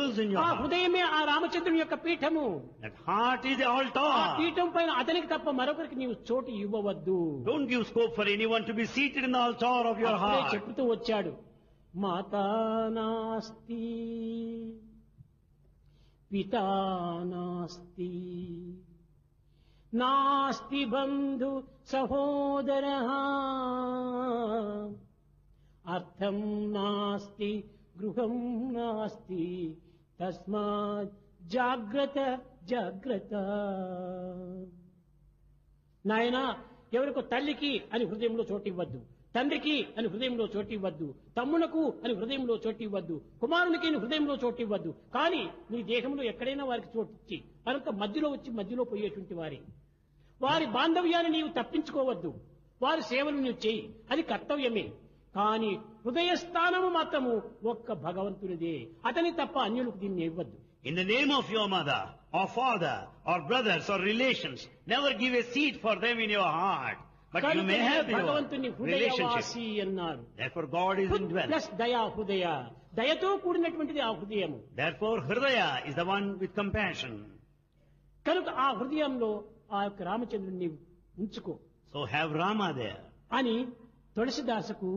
dwells in your ఆ heart. హృదయమే ఆ రామచంద్రుని యొక్క Peetham. That heart is the ఆ altar. పీఠం పైన అతనికి తప్ప మరొకరికి నీవు చోటు ఇవ్వవద్దు. Don't give scope for anyone to be seated in the altar of your అప్పుడే heart. చెప్తూ వచ్చాడు, మాతా నాస్తి పితా నాస్తి నాస్తి బంధు సహోదర అర్థం నాస్తి గృహం నాస్తి తస్మాత్ జాగ్రత్త జాగ్రత్త. నాయనా, ఎవరికో తల్లికి అని హృదయంలో చోటివ్వద్దు, తండ్రికి అని హృదయంలో చోటివ్వద్దు, తమ్మునకు అని హృదయంలో చోటివ్వద్దు, కుమారునికి అని హృదయంలో చోటివ్వద్దు. కానీ నీ దేహంలో ఎక్కడైనా వారికి చోటిచ్చి మరొక మధ్యలో వచ్చి మధ్యలో పోయేటువంటి వారి బాంధవ్యాన్ని నీవు తప్పించుకోవద్దు. వారి సేవలు నీవు చేయి, అది కర్తవ్యమే. కానీ హృదయ స్థానము మాత్రము ఒక్క భగవంతునిదే, అతని తప్ప అన్యులకు దీన్ని ఇవ్వద్దు. In the name of your mother, or father, or brothers, or relations, never give a seat for them in your heart. But you may have your భగవంతుని relationship. హృదయవాసి అన్నారు. Therefore God is indwelt. Plus దయా హృదయ, దయతో కూడినటువంటిది ఆ హృదయము. Therefore Hridaya is the one with compassion. కనుక ఆ హృదయంలో ఆ యొక్క రామచంద్రుడిని ఉంచుకో So have Rama there. అని తులసిదాసుకు